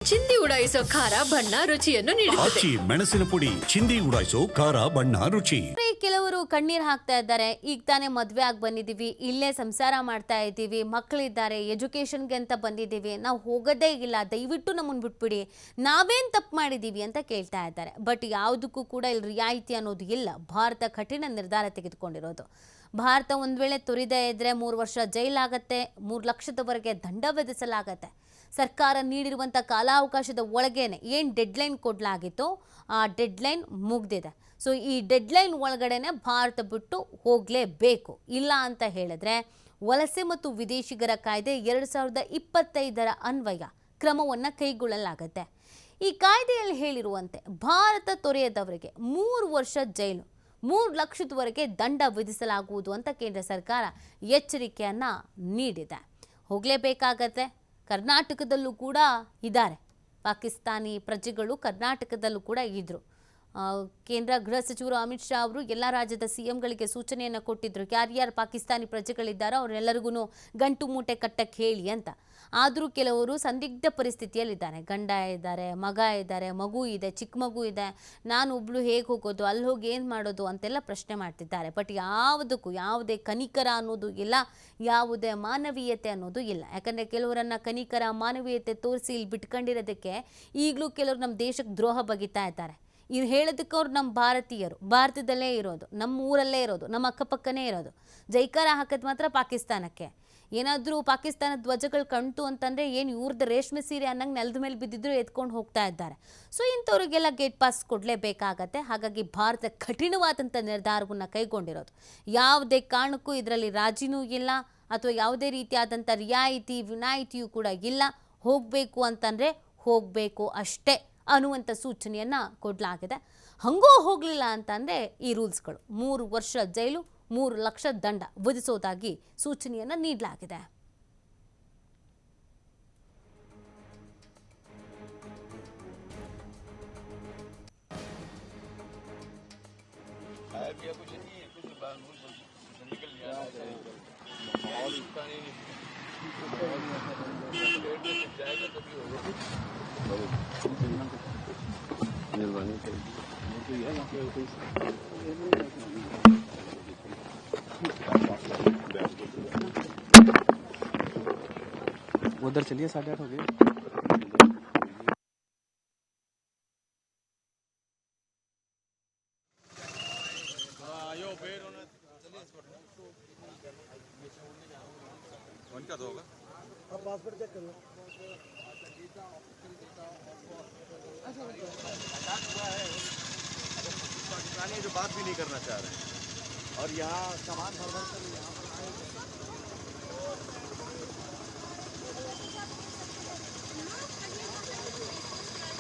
ಚಿಂದಿ ಉಡಾಯಿಸೋ ಖಾರ ಬಣ್ಣ ರುಚಿಯನ್ನು ನೀಡುತ್ತದೆ. ಆಚಿ ಮೆಣಸಿನ ಪುಡಿ ಚಿಂದಿ ಉಡಾಯಿಸೋ ಖಾರ ಬಣ್ಣ ರುಚಿ. ಕೆಲವರು ಕಣ್ಣೀರ್ ಹಾಕ್ತಾ ಇದ್ದಾರೆ. ಈಗ ತಾನೇ ಮದ್ವೆ ಆಗಿ ಬಂದಿದ್ದೀವಿ, ಇಲ್ಲೇ ಸಂಸಾರ ಮಾಡ್ತಾ ಇದ್ದೀವಿ, ಮಕ್ಕಳಿದ್ದಾರೆ, ಎಜುಕೇಶನ್ಗೆ ಅಂತ ಬಂದಿದ್ದೀವಿ, ನಾವು ಹೋಗೋದೇ ಇಲ್ಲ, ದಯವಿಟ್ಟು ನಮ್ಮನ್ನು ಬಿಟ್ಬಿಡಿ, ನಾವೇನು ತಪ್ಪು ಮಾಡಿದ್ದೀವಿ ಅಂತ ಕೇಳ್ತಾ ಇದ್ದಾರೆ. ಬಟ್ ಯಾವುದಕ್ಕೂ ಕೂಡ ಇಲ್ಲಿ ರಿಯಾಯಿತಿ ಅನ್ನೋದು ಇಲ್ಲ. ಭಾರತ ಕಠಿಣ ನಿರ್ಧಾರ ತೆಗೆದುಕೊಂಡಿರೋದು. ಭಾರತ ಒಂದು ವೇಳೆ ತೊರಿದೇ ಇದ್ದರೆ 3 ವರ್ಷ ಜೈಲಾಗತ್ತೆ, 3 ಲಕ್ಷದವರೆಗೆ ದಂಡ ವಿಧಿಸಲಾಗತ್ತೆ. ಸರ್ಕಾರ ನೀಡಿರುವಂಥ ಕಾಲಾವಕಾಶದ ಒಳಗೇನೆ ಏನು ಡೆಡ್ಲೈನ್ ಕೊಡಲಾಗಿತ್ತು, ಆ ಡೆಡ್ಲೈನ್ ಮುಗ್ದಿದೆ. ಸೊ ಈ ಡೆಡ್ಲೈನ್ ಒಳಗಡೆನೆ ಭಾರತ ಬಿಟ್ಟು ಹೋಗಲೇಬೇಕು. ಇಲ್ಲ ಅಂತ ಹೇಳಿದ್ರೆ ವಲಸೆ ಮತ್ತು ವಿದೇಶಿಗರ ಕಾಯ್ದೆ 2025 ಅನ್ವಯ ಕ್ರಮವನ್ನು ಕೈಗೊಳ್ಳಲಾಗುತ್ತೆ. ಈ ಕಾಯ್ದೆಯಲ್ಲಿ ಹೇಳಿರುವಂತೆ ಭಾರತ ತೊರೆಯದವರಿಗೆ 3 ವರ್ಷ ಜೈಲು, 3 ಲಕ್ಷದವರೆಗೆ ದಂಡ ವಿಧಿಸಲಾಗುವುದು ಅಂತ ಕೇಂದ್ರ ಸರ್ಕಾರ ಎಚ್ಚರಿಕೆಯನ್ನು ನೀಡಿದೆ. ಹೋಗಲೇಬೇಕಾಗತ್ತೆ. ಕರ್ನಾಟಕದಲ್ಲೂ ಕೂಡ ಇದ್ದಾರೆ, ಪಾಕಿಸ್ತಾನಿ ಪ್ರಜೆಗಳು ಕರ್ನಾಟಕದಲ್ಲೂ ಕೂಡ ಇದ್ದರು. ಕೇಂದ್ರ ಗೃಹ ಸಚಿವರು ಅಮಿತ್ ಶಾ ಅವರು ಎಲ್ಲ ರಾಜ್ಯದ ಸಿಎಂಗಳಿಗೆ ಸೂಚನೆಯನ್ನು ಕೊಟ್ಟಿದ್ದರು, ಯಾರ್ಯಾರು ಪಾಕಿಸ್ತಾನಿ ಪ್ರಜೆಗಳಿದ್ದಾರೋ ಅವರೆಲ್ಲರಿಗೂ ಗಂಟು ಮೂಟೆ ಕಟ್ಟಕ್ಕೆ ಹೇಳಿ ಅಂತ. ಆದರೂ ಕೆಲವರು ಸಂದಿಗ್ಧ ಪರಿಸ್ಥಿತಿಯಲ್ಲಿದ್ದಾರೆ. ಗಂಡ ಇದ್ದಾರೆ, ಮಗ ಇದ್ದಾರೆ, ಮಗು ಇದೆ, ಚಿಕ್ಕ ಮಗು ಇದೆ, ನಾನು ಒಬ್ಳು ಹೇಗೆ ಹೋಗೋದು, ಅಲ್ಲಿ ಹೋಗಿ ಏನು ಮಾಡೋದು ಅಂತೆಲ್ಲ ಪ್ರಶ್ನೆ ಮಾಡ್ತಿದ್ದಾರೆ. ಬಟ್ ಯಾವುದಕ್ಕೂ ಯಾವುದೇ ಕನಿಕರ ಅನ್ನೋದು ಇಲ್ಲ, ಯಾವುದೇ ಮಾನವೀಯತೆ ಅನ್ನೋದು ಇಲ್ಲ. ಯಾಕಂದರೆ ಕೆಲವರನ್ನು ಕನಿಕರ ಮಾನವೀಯತೆ ತೋರಿಸಿ ಇಲ್ಲಿ ಬಿಟ್ಕೊಂಡಿರೋದಕ್ಕೆ ಈಗಲೂ ಕೆಲವರು ನಮ್ಮ ದೇಶಕ್ಕೆ ದ್ರೋಹ ಬಗಿತಾ ಇದ್ದಾರೆ. ಇದು ಹೇಳೋದಕ್ಕೆ ಅವ್ರು ನಮ್ಮ ಭಾರತೀಯರು, ಭಾರತದಲ್ಲೇ ಇರೋದು, ನಮ್ಮ ಊರಲ್ಲೇ ಇರೋದು, ನಮ್ಮ ಅಕ್ಕಪಕ್ಕನೇ ಇರೋದು. ಜೈಕಾರ ಹಾಕೋದು ಮಾತ್ರ ಪಾಕಿಸ್ತಾನಕ್ಕೆ. ಏನಾದರೂ ಪಾಕಿಸ್ತಾನ ಧ್ವಜಗಳು ಕಣ್ತು ಅಂತಂದರೆ ಏನು ಇವ್ರದ್ದು ರೇಷ್ಮೆ ಸೀರೆ ಅನ್ನಂಗೆ ನೆಲದ ಮೇಲೆ ಬಿದ್ದಿದ್ರು ಎತ್ಕೊಂಡು ಹೋಗ್ತಾ ಇದ್ದಾರೆ. ಸೊ ಇಂಥವ್ರಿಗೆಲ್ಲ ಗೇಟ್ ಪಾಸ್ ಕೊಡಲೇಬೇಕಾಗತ್ತೆ. ಹಾಗಾಗಿ ಭಾರತ ಕಠಿಣವಾದಂಥ ನಿರ್ಧಾರವನ್ನು ಕೈಗೊಂಡಿರೋದು. ಯಾವುದೇ ಕಾರಣಕ್ಕೂ ಇದರಲ್ಲಿ ರಾಜಿನೂ ಇಲ್ಲ, ಅಥವಾ ಯಾವುದೇ ರೀತಿಯಾದಂಥ ರಿಯಾಯಿತಿ ವಿನಾಯಿತಿಯೂ ಕೂಡ ಇಲ್ಲ. ಹೋಗಬೇಕು ಅಂತಂದರೆ ಹೋಗಬೇಕು ಅಷ್ಟೇ ಅನ್ನುವಂಥ ಸೂಚನೆಯನ್ನು ಕೊಡಲಾಗಿದೆ. ಹಂಗೂ ಹೋಗಲಿಲ್ಲ ಅಂತಂದರೆ ಈ ರೂಲ್ಸ್ಗಳು 3 ವರ್ಷ ಜೈಲು, 3 ಲಕ್ಷ ದಂಡ ವಿಧಿಸೋದಾಗಿ ಸೂಚನೆಯನ್ನು ನೀಡಲಾಗಿದೆ. उधर चलिए 8:30 हो गए। पासपोर्ट चेक करो। पाकिस्तानी जो बात भी नहीं करना चाह रहे हैं और यहाँ सामान भर भर कर यहाँ